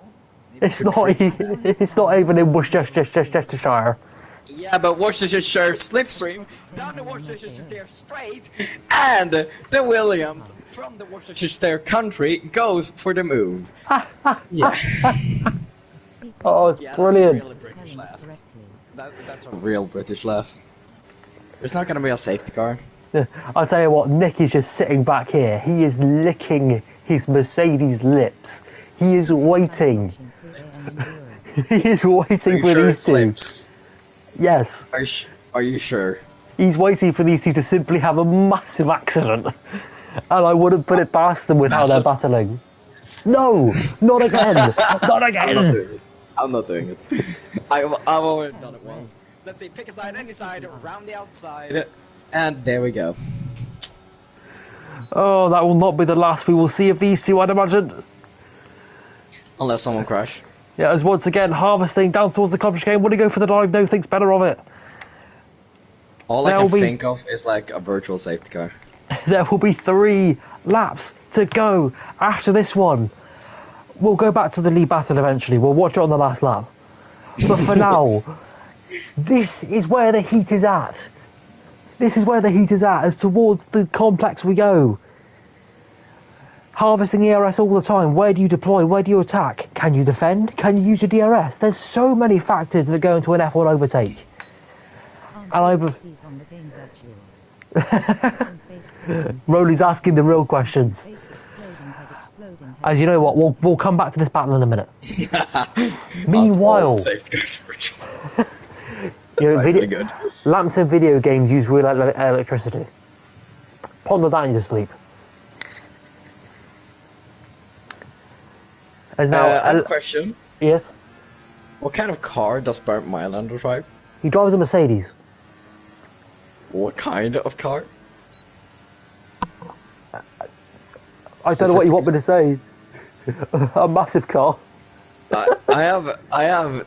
A: It's not. It's not even in Worcestershire.
C: Yeah, but Worcestershire slipstream down the Worcestershire straight, and the Williams from the Worcestershire country goes for the move. Yeah.
A: Oh, it's
C: Yeah,
A: brilliant.
C: That's a real British laugh. That's a real British laugh. There's not gonna be a safety car.
A: I'll tell you what, Nick is just sitting back here. He is licking his Mercedes lips. He is waiting. He is waiting for these two.
C: Lips?
A: Yes.
C: Are you sure?
A: He's waiting for these two to simply have a massive accident. And I wouldn't put it past them with how they're battling. No! Not again! Not again!
C: I'm not doing it. I've already done it once. Let's see, pick a side, any side, round the outside, and there we go.
A: Oh, that will not be the last we will see of these two, I'd imagine.
C: Unless someone crash.
A: Yeah, as once again, harvesting down towards the Cottage game. Would he go for the dive? No, thinks better of it.
C: All I can think of is like a virtual safety car.
A: There will be 3 laps to go after this one. We'll go back to the lead battle eventually. We'll watch it on the last lap. But for now, this is where the heat is at. This is where the heat is at, as towards the complex we go. Harvesting ERS all the time. Where do you deploy? Where do you attack? Can you defend? Can you use your DRS? There's so many factors that go into an F1 overtake. Rowley's asking the real questions. As you know what, we'll come back to this battle in a minute. Meanwhile, lamps in video games use real electricity. Ponder that in your sleep. And now,
C: I have a question.
A: Yes?
C: What kind of car does Bernd Mailander drive?
A: He drives a Mercedes.
C: What kind of car?
A: I don't know what you want me to say. A massive car.
C: I have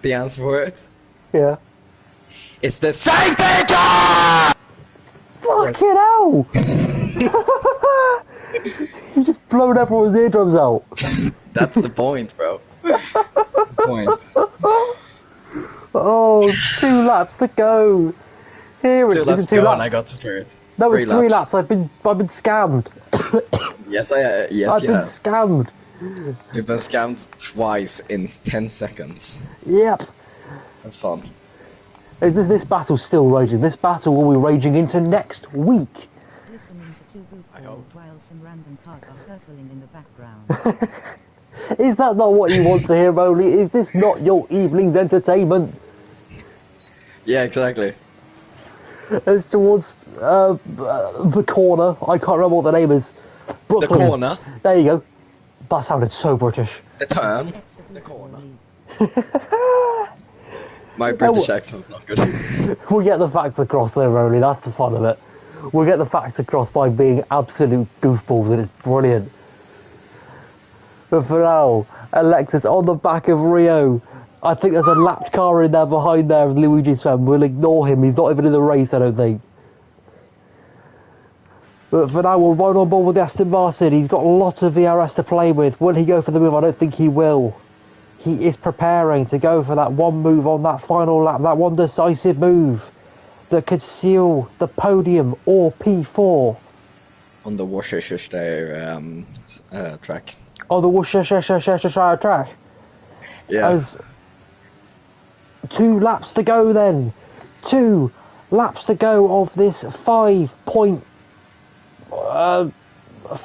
C: the answer for it.
A: Yeah.
C: It's the safety car!
A: Fucking hell! He's just blown everyone's eardrums out.
C: That's the point, bro. That's the point.
A: Oh, 2 laps to go. Here it is.
C: 2 laps to go and I got straight.
A: No, it's 3 laps. I've been scammed.
C: Yes,
A: I've been scammed.
C: You've been scammed twice in 10 seconds.
A: Yep.
C: That's fun.
A: This battle's still raging. This battle will be raging into next week.
B: Listening to 2 goofballs while some random cars are circling in the background.
A: Is that not what you want to hear, Rowley? Is this not your evening's entertainment?
C: Yeah, exactly.
A: It's towards the corner. I can't remember what the name is. Brooklyn.
C: The corner.
A: There you go. That sounded so British.
C: The turn. The corner. My British accent's not good.
A: We'll get the facts across there, Rowley. That's the fun of it. We'll get the facts across by being absolute goofballs, and it's brilliant. But for now, Alexis on the back of Rio. I think there's a lapped car in there behind there, Luigi's fan. We'll ignore him. He's not even in the race, I don't think. But for now, we'll ride on board with the Aston Martin. He's got lots of VRS to play with. Will he go for the move? I don't think he will. He is preparing to go for that one move on that final lap, that one decisive move that could seal the podium or P4.
C: On the Worcestershire track.
A: On the Worcestershire track.
C: Yeah.
A: As 2 laps to go then. 2 laps to go of this 5.4, I'm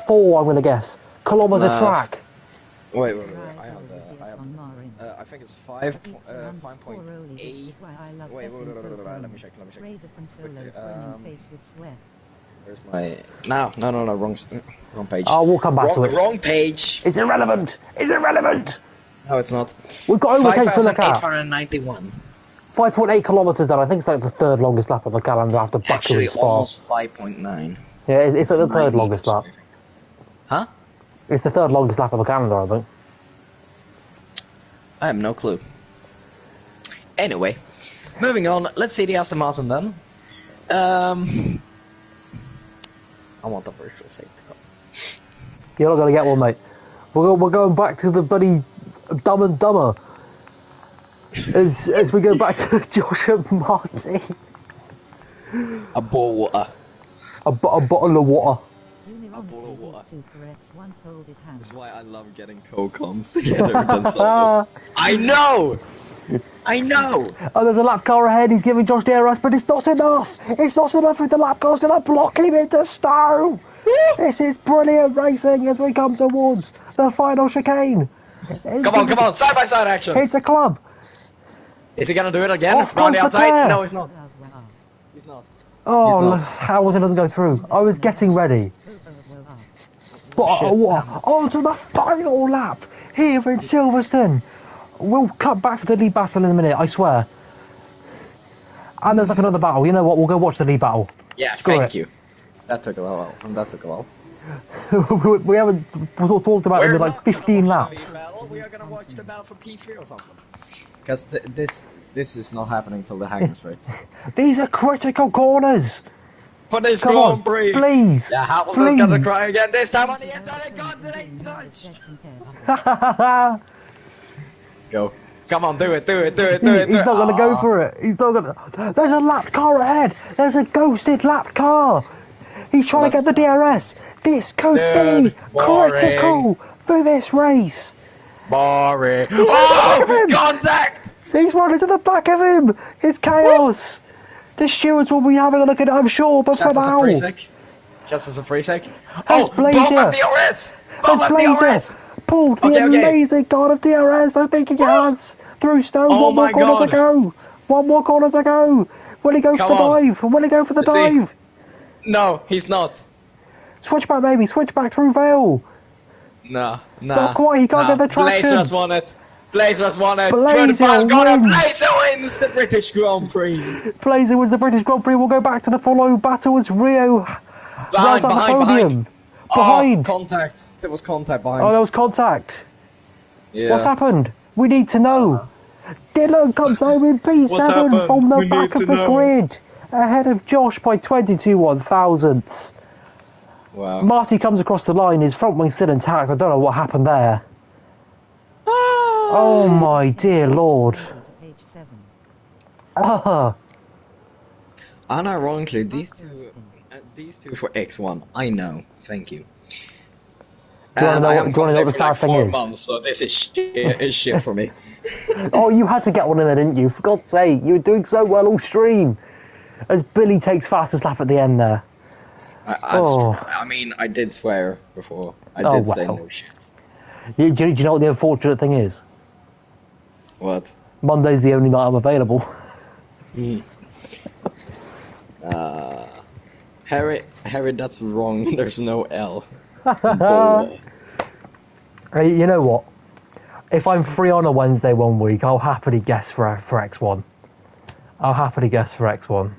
A: going to guess, kilometre track.
C: Wait. I think it's 5.8. Wait, let me check. Where's my... No, wrong page.
A: Oh, we'll come back to it.
C: Wrong page.
A: It's irrelevant.
C: No, it's not.
A: We've got overtakes for the car.
C: 5,891.
A: 5.8 kilometres then. I think it's like the 3rd longest lap on the calendar after Baku
C: Actually,
A: and Spa.
C: almost 5.9.
A: Yeah, it's the 3rd longest lap.
C: Huh?
A: It's the 3rd longest lap on the calendar, I think.
C: I have no clue. Anyway, moving on. Let's see the Aston Martin then. I want a virtual safety car.
A: You're not going to get one, mate. We're going back to the bloody Dumb and Dumber. as we go back to Josh and Marty.
C: A bottle of water.
A: A bottle of water.
C: bottle of water.
B: 2 for X1 folded hands.
C: That's why I love getting co-coms together against solos. I know! I know!
A: Oh, there's a lap car ahead. He's giving Josh DRS, but it's not enough. It's not enough if the lap car's going to block him into stone. This is brilliant racing as we come towards the final chicane.
C: Come on, side by side action.
A: It's a club.
C: Is he gonna do it again?
A: Off
C: Round the
A: comes
C: outside?
A: Leclerc.
C: No, he's not. He's not.
A: Oh,
C: not.
A: Hamilton doesn't go through. I was getting ready. But on to the final lap here in Silverstone. We'll cut back to the lead battle in a minute, I swear. And there's like another battle. You know what? We'll go watch the lead battle.
C: Yeah,
A: Screw
C: thank
A: it.
C: you. That took a while. That took a while.
A: we haven't talked about it in like 15 laps.
C: We are gonna watch the battle for P3 or something. Because this is not happening till the hanging straight.
A: These are critical corners.
C: For this
A: Come
C: Grand
A: on,
C: Prix.
A: please.
C: Yeah, Hamilton's gonna cry again this time on the inside. God, did I touch? Let's go. Come on, do it.
A: He's not going to go for it. He's not going to. There's a lap car ahead. There's a ghosted lap car. He's trying to get the DRS. This could be critical for this race.
C: Boring. Oh, contact!
A: He's running to the back of him. It's chaos. The stewards will be having a look at it, I'm sure, but
C: Just
A: for
C: as a
A: now.
C: free sec. Just as a free sec. Oh, bomb
A: Blazer.
C: at DRS! Bomb at
A: Blazer
C: DRS!
A: pulled the amazing god of DRS. I think he has. Through stone.
C: Oh
A: One more
C: my
A: corner
C: God.
A: to go. One more corner to go. Will he go
C: Come
A: for the
C: on.
A: dive? Will he go for the
C: Let's see.
A: dive?
C: No, he's not.
A: Switch back, maybe. Switch back through Vale.
C: Nah.
A: Not quite, he can't get the traction.
C: Blazer has won it. Blazer has won it.
A: Blazer
C: Through the final corner.
A: wins.
C: Blazer wins the British Grand Prix.
A: Blazer was the British Grand Prix. We'll go back to the follow battle as Rio
C: Behind,
A: rides on the
C: behind.
A: podium.
C: Oh,
A: Behind.
C: contact. There was contact behind.
A: Oh, there was contact.
C: Yeah.
A: What's happened? We need to know. Dylan comes home in
C: What's
A: P7
C: happened?
A: from the
C: We
A: back
C: need
A: of
C: to
A: the
C: know.
A: grid, ahead of Josh by 22 1,000ths.
C: Wow.
A: Marty comes across the line, his front wing's still intact. I don't know what happened there. Oh my dear lord.
B: Page 7.
C: Unironically, these two for X1. I know. Thank you.
A: Do you wanna
C: And
A: know
C: I
A: what-
C: am
A: do you wanna know what the
C: for like
A: sad thing
C: 4
A: is?
C: months, so this is shit for me.
A: Oh, you had to get one in there, didn't you? For God's sake, you were doing so well all stream. As Billy takes fastest lap at the end there.
C: I mean, I did swear before. I
A: Oh,
C: did say
A: wow.
C: no shit.
A: Do you know what the unfortunate thing is?
C: What?
A: Monday's the only night I'm available.
C: Harry, that's wrong. There's no L. Bull.
A: Hey, you know what? If I'm free on a Wednesday one week, I'll happily guess for X1. I'll happily guess for X1.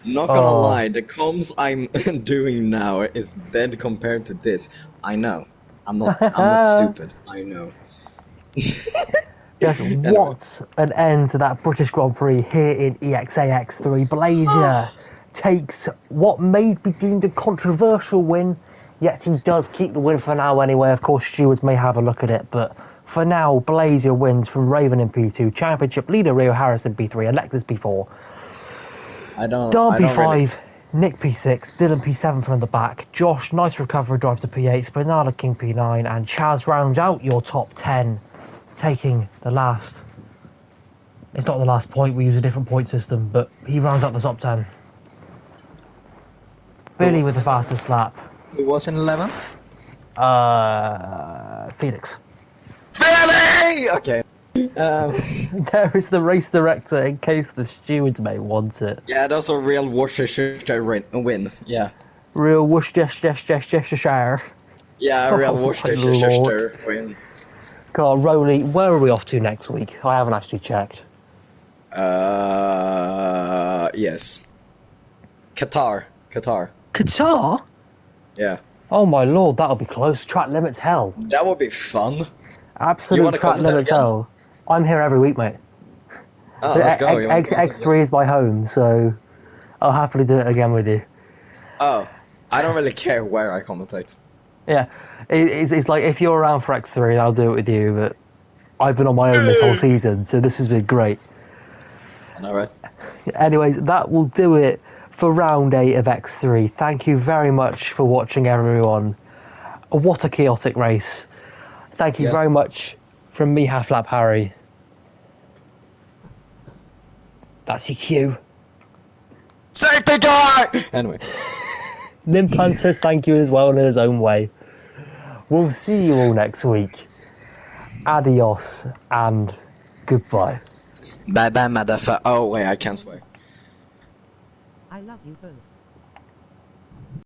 C: Not gonna
A: Oh.
C: lie, the comms I'm doing now is dead compared to this. I know. I'm not stupid. I know.
A: Yes, what an end to that British Grand Prix here in EXA X3. Blazer takes what may be deemed a controversial win, yet he does keep the win for now anyway. Of course, stewards may have a look at it, but for now, Blazer wins from Raven in P2, Championship leader Rio Harris in P3, Alexis P4, Dom P5, Nick P6, Dylan P7 from the back, Josh, nice recovery drive to P8, Spinala King P9, and Chaz rounds out your top 10, taking the last. It's not the last point, we use a different point system, but he rounds out the top 10. Billy with the fastest lap.
C: Who was in 11th?
A: Felix.
C: Billy! Okay.
A: There is the race director in case the stewards may want it.
C: Yeah, that's a real Worcestershire win. Yeah.
A: Real Worcestershire.
C: Yeah, a real
A: Oh, my
C: Worcestershire win.
A: God, Rowley, where are we off to next week? I haven't actually checked.
C: Yes. Qatar.
A: Qatar?
C: Yeah.
A: Oh my lord, that'll be close. Track limits hell.
C: That would be fun. You
A: Absolute
C: wanna
A: track
C: come there
A: limits
C: again?
A: hell. I'm here every week, mate.
C: Oh, let's go. You wanna come there
A: X3 is my home, so I'll happily do it again with you.
C: Oh, I don't really care where I commentate.
A: Yeah, it's like if you're around for X3, I'll do it with you, but I've been on my own this whole season, so this has been great.
C: I know, right?
A: Anyways, that will do it for round 8 of X3. Thank you very much for watching, everyone. What a chaotic race. Thank you very much from me, Half-Lap Harry. That's your cue.
C: Safety guy! Anyway.
A: Limpan says thank you as well in his own way. We'll see you all next week. Adios and goodbye.
C: Bye bye, motherfucker. Oh, wait, I can't swear.
B: I love you both.